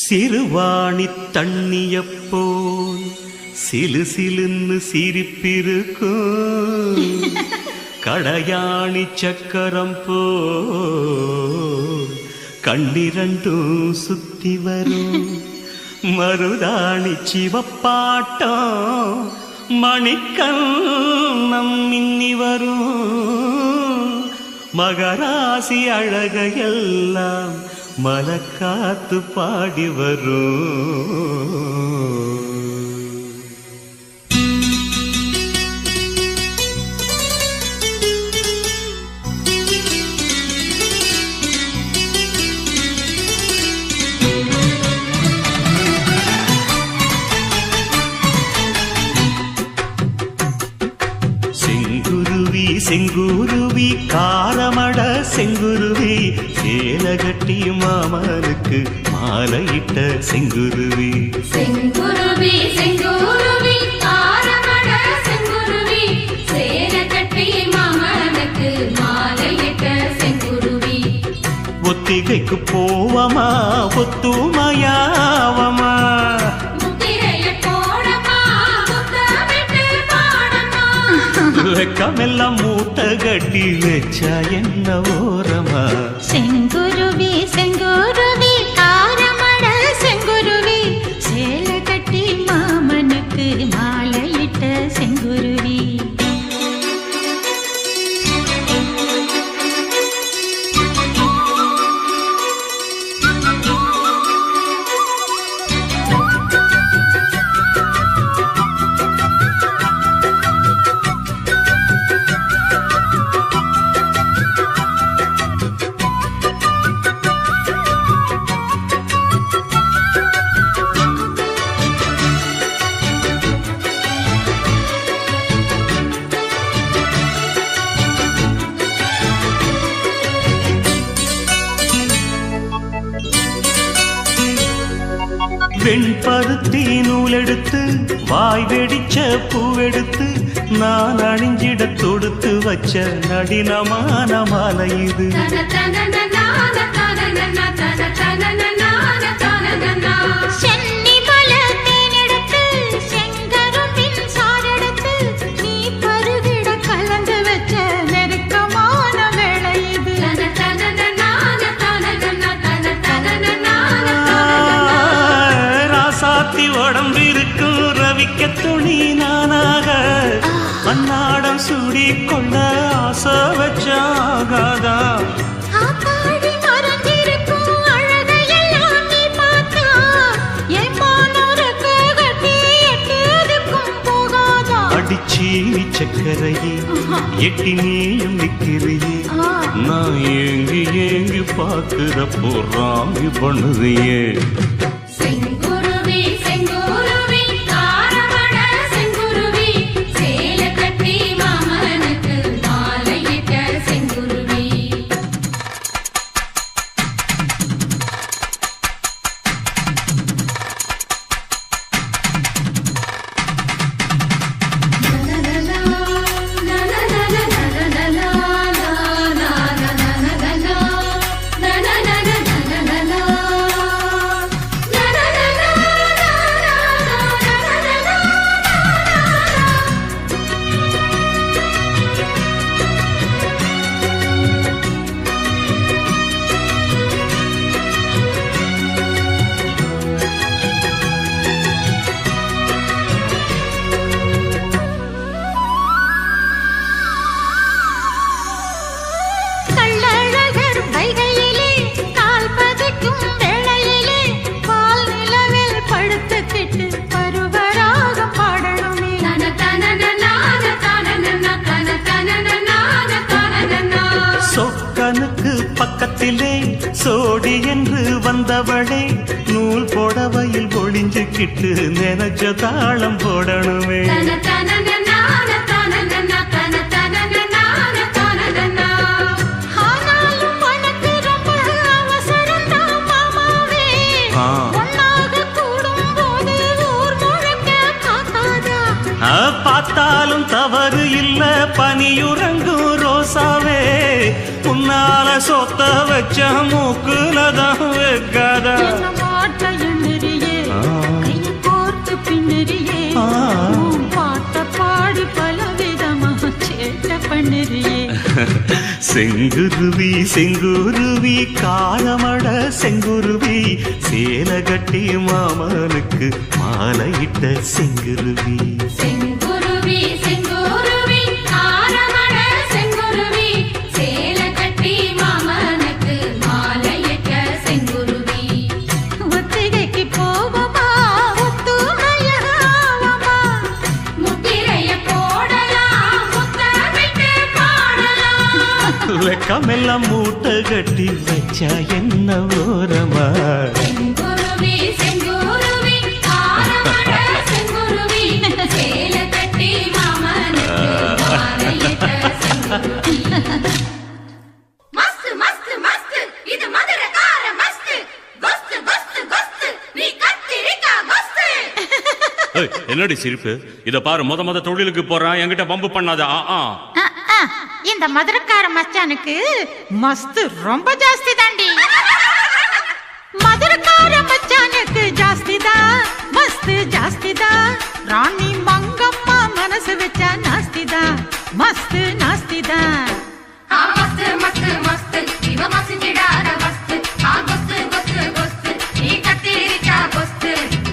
சிறுவாணி தண்ணியப்போல் சிலு சிலுன்னு சிரிப்பிருக்கும் கடையாணி சக்கரம் போல் கண்ணிரண்டும் சுத்தி வரும் மருதாணி சிவப்பாட்டம் மணிக்கண்ணம் மின்னி வரும் மகராசி அழகையெல்லாம் மலக்காத்து பாடி வரும். செங்குருவி செங்குருவி காரமட செங்குருவி சேலகட்டி மாமனுக்கு மாலையிட்ட செங்குருவி. செங்குருவி செங்குருவி காரமட செங்குருவி சேலகட்டி மாமனுக்கு மாலையிட்ட செங்குருவி. ஒத்திகைக்கு போவமா ஒத்துமையாவமா வெக்கமெல்லாம் மூட்ட கட்டி வச்சா என்ன ஓரமா. செங்குருவி செங்குருவி காரமட செங்குருவி சேல கட்டி மாமனுக்கு மாலையிட்ட செங்குருவி. வெண்பருத்தி நூலெடுத்து வாய் வெடிச்ச பூவெடுத்து நான் அணிஞ்சிட தொடுத்து வச்ச நடினமான மாலை இது. உடம்பிருக்கும் ரவிக்க துணி நானாக அன்னாடம் சூடி கொள்ள ஆசை வச்சாகாதா. அடிச்சி சக்கரையே எட்டி நீயும் நிக்கிறையே நான் ஏங்கி ஏங்கி பாக்குறப்போ ராங்கி பண்ணுதையே. சொக்கனுக்கு பக்கத்திலே சோடி என்று வந்தவளே நூல் போடவையில் ஒளிஞ்சுக்கிட்டு நினைச்ச தாளம் போடணுமே. பார்த்தாலும் தவறு இல்ல பனியுறங்கும் ரோசாவே உன்னால சொத்த வச்ச மூக்குலதான் வைக்காத. செங்குருவி செங்குருவி காலமட செங்குருவி சேலை கட்டி மாமனுக்கு மாலையிட்ட செங்குருவி செங்குருவி செங்குருவி ஆரமட செங்குருவி சேலை கட்டி மாமனுக்கு மாலையிட்ட செங்குருவி ஒத்திகைக்கு போவோமா ஒத்துமையாவமா முத்திரைய போடலாம் முத்தமிட்டு பாடலாம் வெக்கமெல்லாம் மூட்டை கட்டி வச்சா என்ன ஓரமா செங்குருவி செங்குருவி ஆரமட செங்குருவி சேலை கட்டி மாமனுக்கு மாலையிட்ட செங்குருவி மஸ்து மஸ்து மஸ்து இது மதுரகார மஸ்து கொஸ்து கொஸ்து கொஸ்து நீ கத்திரிக்கா கொஸ்து ஏய், என்னடி சிரிப்பு? இத பாரு, முத தொழிலுக்கு போறான், என்கிட்ட பம்பு பண்ணாத. இந்த மதுரக்கார மச்சானுக்கு மஸ்து ரொம்ப ஜாஸ்தி தாண்டி. மதுரக்கார மச்சானுக்கு ஜாஸ்தி தான், மஸ்து ஜாஸ்தி தான். ராணி மங்கம்மா மனசு வச்சா நாஸ்தி தான், மஸ்து நாஸ்தி தான். மஸ்து மஸ்து மஸ்து இவ மசிஞ்சிடாத மஸ்து கொஸ்து கொஸ்து கொஸ்து நீ கத்திரிக்கா கொஸ்து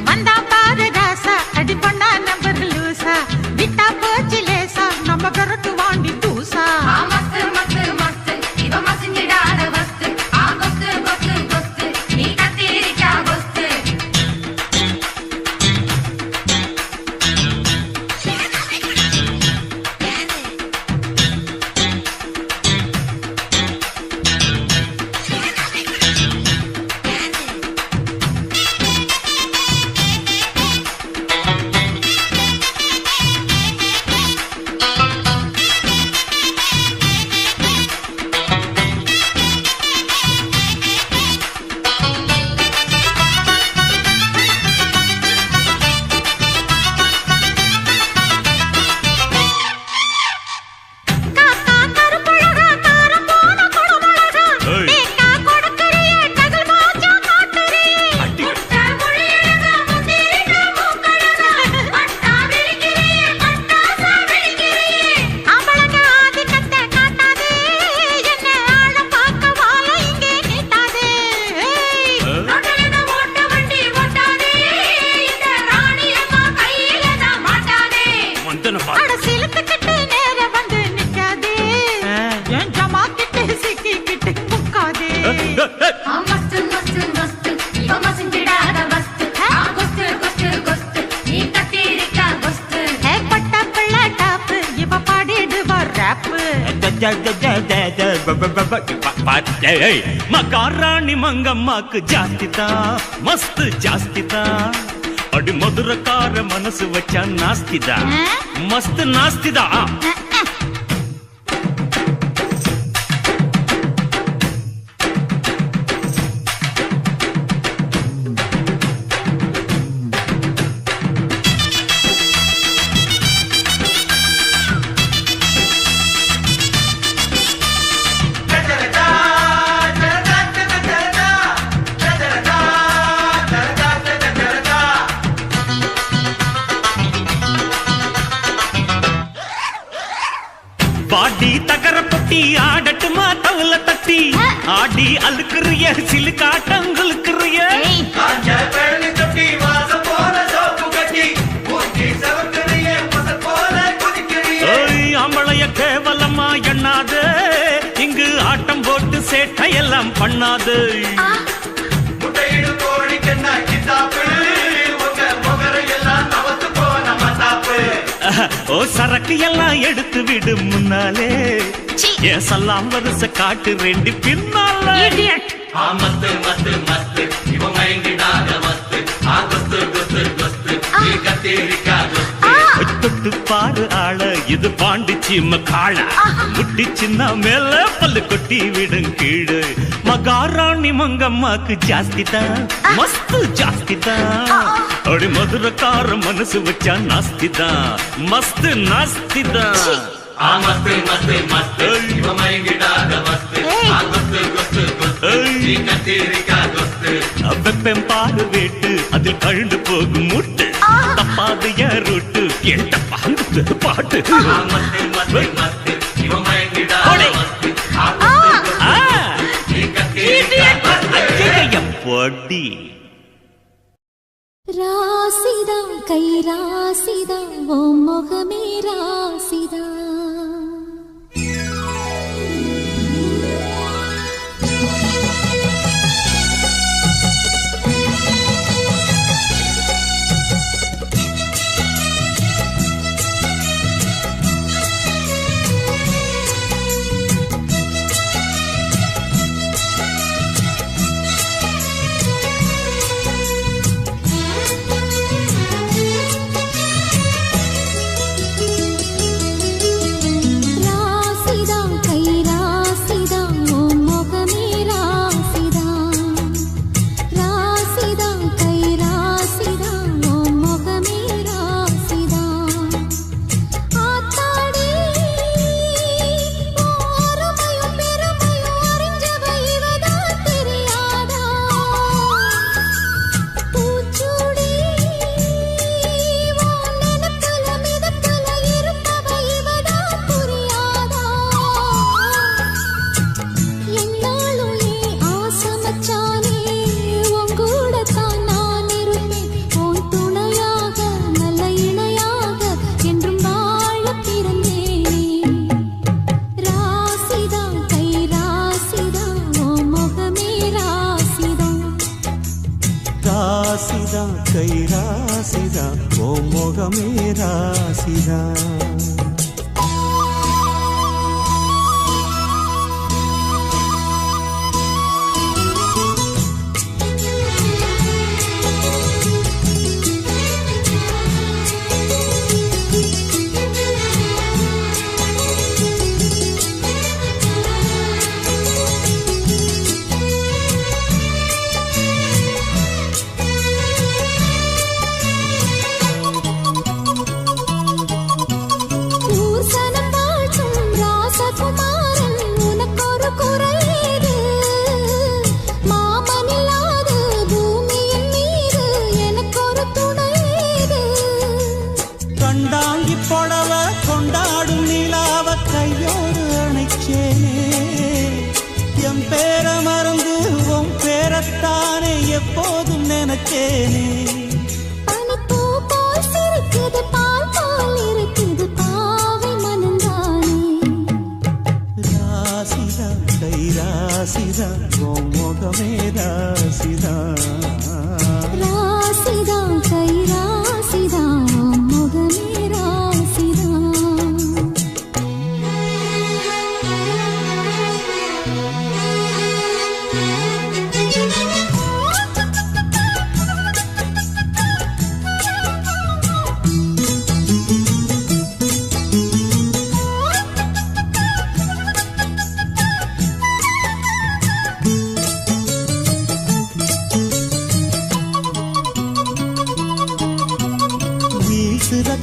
வந்தா பாரு ராசா, அடி பண்ணா நம்பர் லூசா, விட்டா போச்சு லேசா, நம்ம விரட்டு வாண்டி தூசா. மஸ்து மஸ்து மஸ்து இவ மசிஞ்சிடாத மஸ்து கொஸ்து கொஸ்து கொஸ்து நீ கத்திரிக்கா கொஸ்து காக்கா கருப்பழகா, காரம் போன குடமிளகா, ஏய். தேக்கா கொடுக்கறியே, டகல் மோச்சா காட்டுறியே. முட்டை முழியழகா முந்திரிக்கா மூக்கழகா பட்டா விழிக்கிறியே பட்டாசா விழிக்கிறியே ஆம்பளங்க ஆதிக்கத்தை காட்டாதே, என்ன ஆழ பார்க்க வாழ இங்கே நீட்டாதே. ஏய். ரோட்டலன ஓட்ட வண்டி ஓட்டாதே இந்த ராணியம்மா கையில தான் மாட்டாதே மந்தன பாரு. அட சிலுத்துக்கிட்டு நேர வந்து நிக்காதே, என் ஜமாக்கிட்டு சிக்கிக்கிட்டு முக்காதே. மஸ்து மஸ்து மஸ்து இவ மசிஞ்சிடாத மஸ்து கொஸ்து கொஸ்து கொஸ்து நீ கத்திரிக்கா கொஸ்து ஏற்பட்ட பிள்ளை டாப்பு, இவ பாடிடுவா ராப்பு. ஏய், மகாராணி மங்கம்மாக்கு ஜாஸ்தி தான், மஸ்து ஜாஸ்தி தான். அடி மதுரக்கார மனசு வச்சா நாஸ்தி தான், மஸ்து நாஸ்தி தான். பாடி தகர பொட்டி ஆடட்டுமா தவல தட்டி ஆடி அழுக்குறிய சிலு காட்டங்களுக்குறிய ஏய். ஆம்பளைய கேவலமா எண்ணாது, இங்கு ஆட்டம் போட்டு சேட்டையெல்லாம் பண்ணாது. ஓ சரக்கு எல்லாம் எடுத்து விடு முன்னாலே, சீ. என் சல்லாம் வருஷ காட்டு ரெண்டு பின்னால. Idiot. மஸ்து மஸ்து மஸ்து இவ மயங்கிடாத மஸ்து கொஸ்து கொஸ்து கொஸ்து நீ கத்திரிக்கா கொஸ்து தொட்டு பாரு ஆள, இது பாண்டிச்சி மக்காள, முட்டி சின்ன மேல பல்லு கொட்டி விடும் கீழே. மகாராணி மங்கம்மாக்கு ஜாஸ்தி தான், மஸ்து ஜாஸ்தி தான். அடி மதுரக்கார மனசு வச்சா நாஸ்தி தான், மஸ்து நாஸ்தி தான். மஸ்து மஸ்து மஸ்து இவ மயங்கிடாத மஸ்து கொஸ்து கொஸ்து கொஸ்து நீ கத்திரிக்கா கொஸ்து வெப்பம் பாரு வேட்டு, அதில் கழுந்து போகும் முட்டு, தப்பாது ரூட்டு என்கிட்ட பாட்டு. மஸ்து மஸ்து மஸ்து இவ மயங்கிடாத மஸ்து ராசிதா கை ராசிதா ஓ முகமே ராசிதா கை ராசிதா ஓ முகமே ராசிதா எப்போதும் நினைச்சேனே பனிப்பூ போல் சிரிக்குது பால் போல் இருக்குது பாவை மனந்தானே ராசிதா கை ராசிதா ஓ முகமே ராசிதா ராசிதா கை ராசிதா ஓ முகமே ராசிதா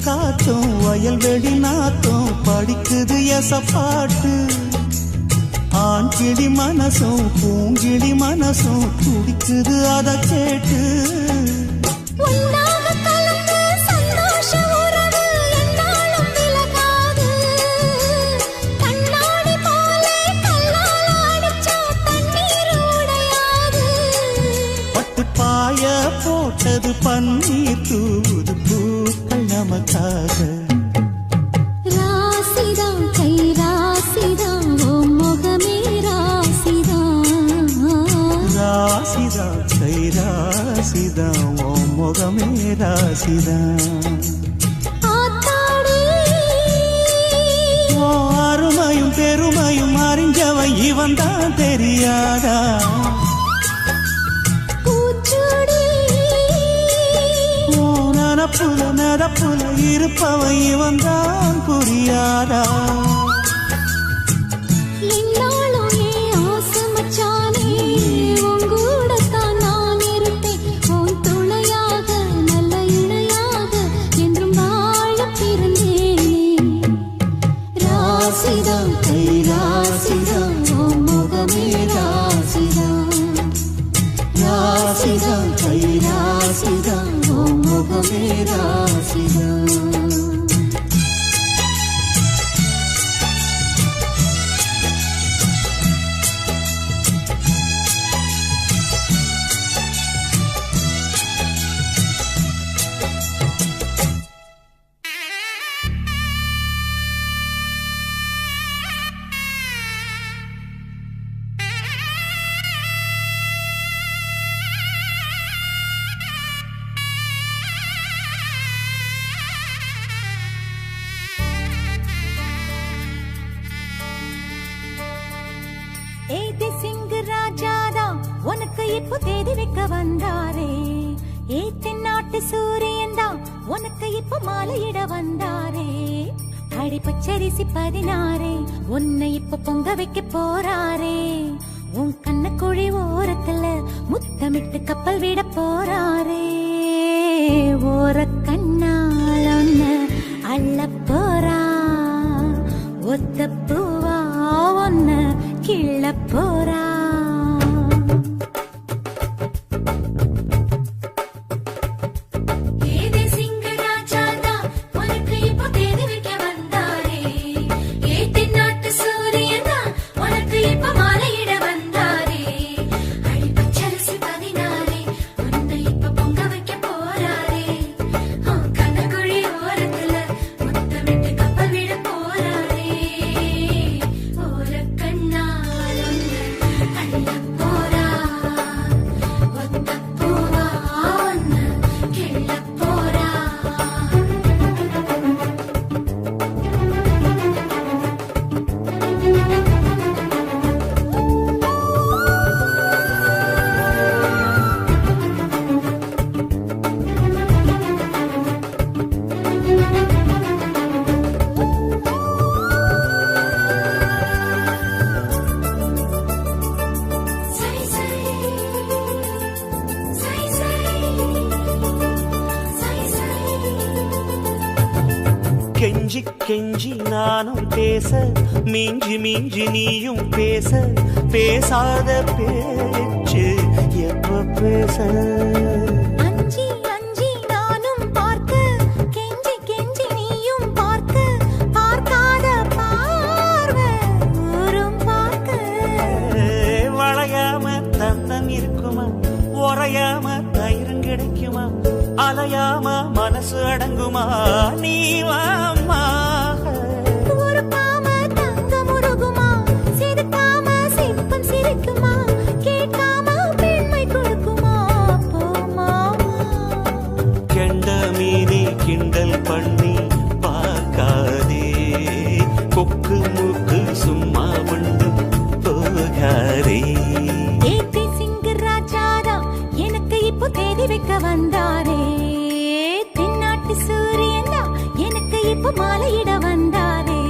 காத்தும் வயல்வெளி நாத்தும் படிக்குது எசப்பாட்டு ஆண் கிளி மனசும் பூங்கிளி மனசும் துடிக்குது அத கேட்டு பட்டு பாய போட்டது பன்னீர் தூது பூக்கள் நமக்காக ராசிதா கை ராசிதா ஓ முகமே ராசிதா ராசிதா கை ராசிதா ஓ முகமே ராசிதா ஓ அருமையும் பெருமையும் அறிஞ்சவன் இவன் தான் தெரியாதா நனப்புல நடப்புல இருப்பவன் இவன் தான் புரியாதா ராசிதா கை ராசிதா ஓ முகமே ராசிதா ராசிதா கை ராசிதா ஓ முகமே ராசிதா உனக்கு இப்போ தேதி வைக்க வந்தாரே. தென்னாட்டு சூரியன் தான் உனக்கு இப்போ மாலையிட வந்தாரே. அடி பச்சரிசி 16 உன்னை இப்ப பொங்க வைக்க போறாரே. உன் கண்ணக்குழி ஓரத்துல முத்தமிட்டு கப்பல் விட போறாரே. ஓர கண்ணால் ஒன்ன அள்ள போறா. ஒத்த பூவா ஒன்ன கிள்ள போறா. கெஞ்சி கெஞ்சி நானும் பேச, மிஞ்சி மிஞ்சி நீயும் பேச, பேசாத பேச்சு எப்ப பேச. அஞ்சி அஞ்சி நானும் பார்க்க, கெஞ்சி கெஞ்சி நீயும் பார்க்க, பார்க்காத பார்வை ஊரும் பார்க்க. வளையாம தந்தம் இருக்குமா, உறையாம தயிரும் கிடைக்குமா, அலையாம மனசு அடங்குமா, நீ வாம்மா. உருப்பாம தங்கம் உருகுமா, சிரிக்காம சிப்பம் சிரிக்குமா, கேட்காம பெண்மை கொடுக்குமா, போமா. கெண்ட மீனே கிண்டல் பண்ணி பார்க்காதே, கொக்கு மூக்கு சும்மா மண்டு போகாதே. ஏத்தி சிங்கு ராஜாதா எனக்கு இப்போ தேதி வைக்க வந்தாரே. தென்னாட்டு சூரியன் தான் எனக்கு இப்போ மாலையிட வந்தாரே.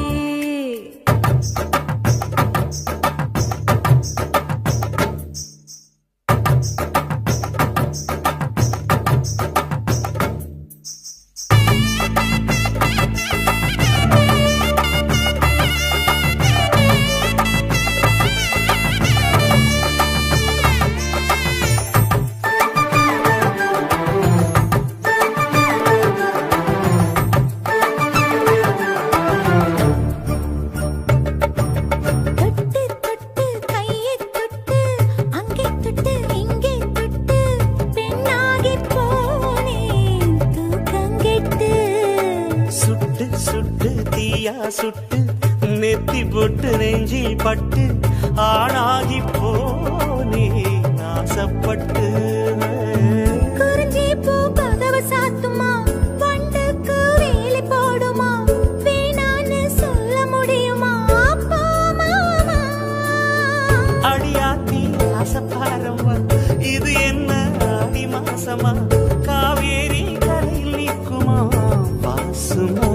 சுட்டு நெத்தி போட்டு நெஞ்சில் பட்டு ஆணாகி போனே நாசப்பட்டு. குறிஞ்சி பூ கதவு சாத்துமா, பண்டுக்கு வேலை போடுமா, வேணான்னு சொல்ல முடியுமா, அப்பா மாமா. அடியாத்தி ஆசப்பாரம்மா, இது என்ன ஆடி மாசமா, காவேரி கரையில் நிற்குமா வாசுமா.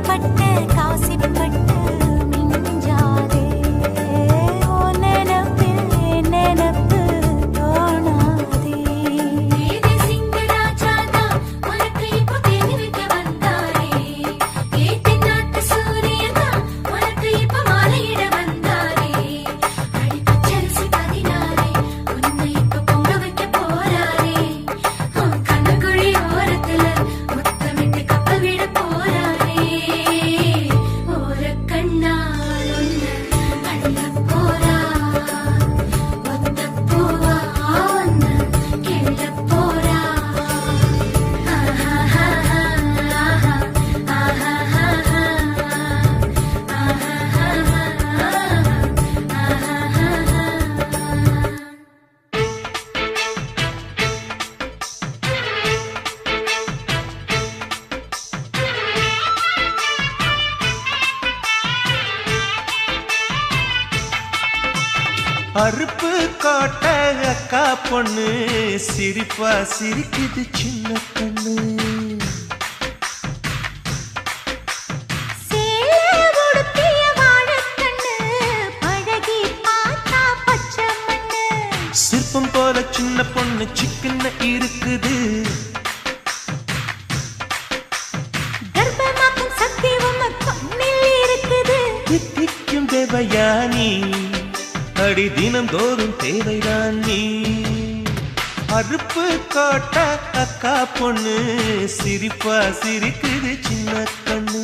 பட்டு காசிப்பட்டு மிஞ்சாதே, ஓ நினப்பில் நினப்பு தோணாதே. அறுப்பு அக்கா பொண்ணு சிரிப்பா சிரிக்குது சின்ன கண்ணு. சிற்பம் போல சின்ன பொண்ணு சிக்கன இருக்குது. கர்ப்பமாக்கும் சக்தி உம்ம கண்ணில் இருக்குது. தித்திக்கும் தேவயானி அடி தினம் தோறும் தேவைதான் நீ. அறுப்பு காட்ட அக்கா பொண்ணு சிரிப்பா சிரிக்குது சின்ன கண்ணு.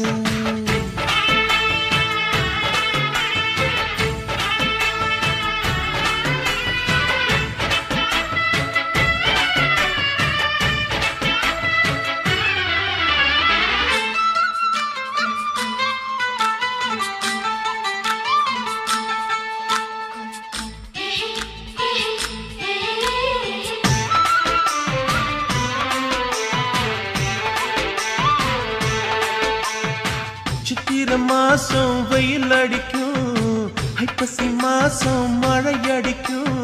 சித்திரை மாசம் வெயில் அடிக்கும், ஐப்பசி மாசம் மழை அடிக்கும்,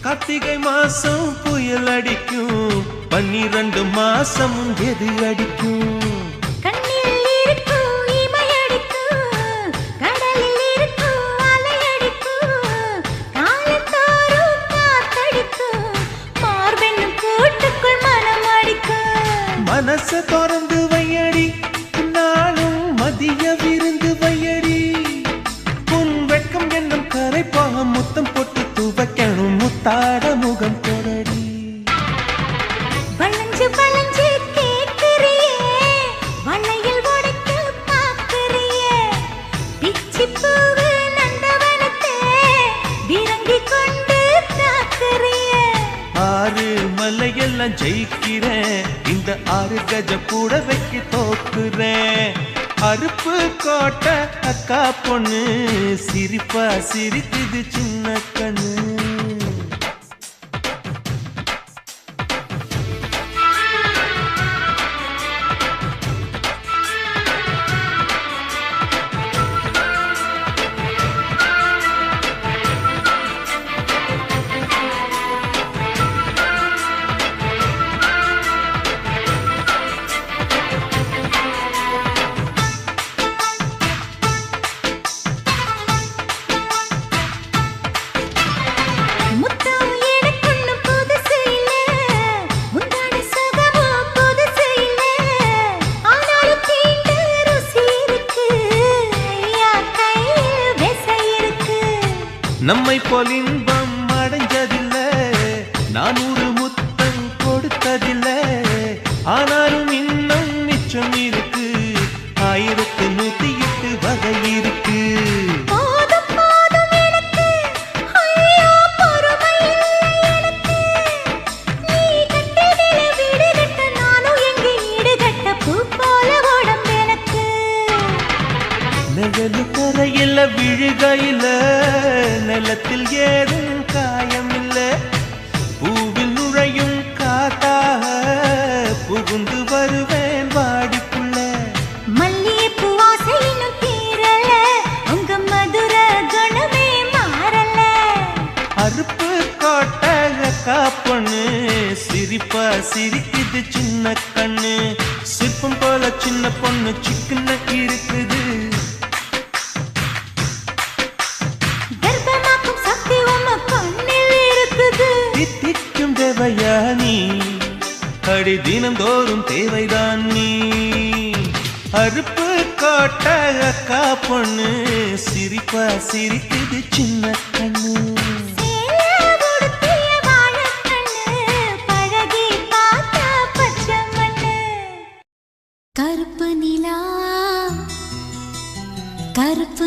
கார்த்திகை மாசம் புயல் அடிக்கும், 12 மாசம் எது அடிக்கும்? கண்ணில் இருக்கும் இமை அடிக்கும், கடலில் இருக்கும் அலை அடிக்கும், காலத்தோறும் காத்தடிக்கும், மார்பென்னும் கூட்டுக்குள் மனம் அடிக்கும். மனச திறந்து வையடி நாளும் மதிய விருந்து வையடி. உன் வெட்கம் என்னும் கரைப்பாக முத்தம் போட்டு துவைக்கணும் முத்தாட முகம் தொடடி. வளைஞ்சு வளைஞ்சு கேட்கிறியே, வளையல் உடைக்க பார்க்கிறியே, பிச்சி பூவு நந்தவனத்தை விரங்கி கொண்டு தாக்குறியே. 6 மலையெல்லாம் ஜெயிக்கிறேன், இந்த 6 கஜ புடவைக்கு தோக்குறேன். அறுப்பு கோட்டை அக்கா பொண்ணு சிரிப்பா சிரிக்குது சின்ன கண்ணு. முத்தம் எனக்குன்னு புதுசு இல்ல, முந்தான சுகமும் புதுசு இல்ல, ஆனாலும் தீண்ட ருசி இருக்கு, ஐயா கையில் விசை இருக்கு. நம்மை போல் இன்பம் அடைஞ்சதில்லை, 400 முத்தம் கொடுத்ததில்லை, ஆனாலும் இன்னும் மிச்சம் இருக்கு, 1108 வகை இருக்கு. போதும் போதும் எனக்கு, ஐயோ பொறுமை இல்லை எனக்கு, நீ கட்டிடில வீடு கட்ட நானும் எங்கே ஈடு கட்ட, பூ போல உடம்பு எனக்கு. நிழலு தரையில விழுகையில நிலத்தில் ஏதும் காயம் இல்ல, பூவில் நுழையும் காத்தாக புகுந்து வருவேன் வாடிக்குள்ள. மல்லிகைப்பூ வாசை இன்னும் தீரல, உங்க மதுர குணமே மாறல. அறுப்பு கோட்டை அக்கா பொண்ணு சிரிப்பா சிரிக்குது சின்ன கண்ணு. சிற்பம் போல சின்ன பொண்ணு சிக்கன இருக்குது. கர்ப்பமாக்கும் சக்தி உம்ம கண்ணில் இருக்குது. தித்திக்கும் தேவயானி அடி தினம் தோறும் தேவைதான் நீ. அறுப்பு கோட்டை அக்கா பொண்ணு சிரிப்பா சிரிக்குது சின்ன கண்ணு. சேல உடுத்திய வாழைக்கண்ணு, பழகி பார்த்தா பச்சை மண்ணு. கருப்பு நிலா கருப்பு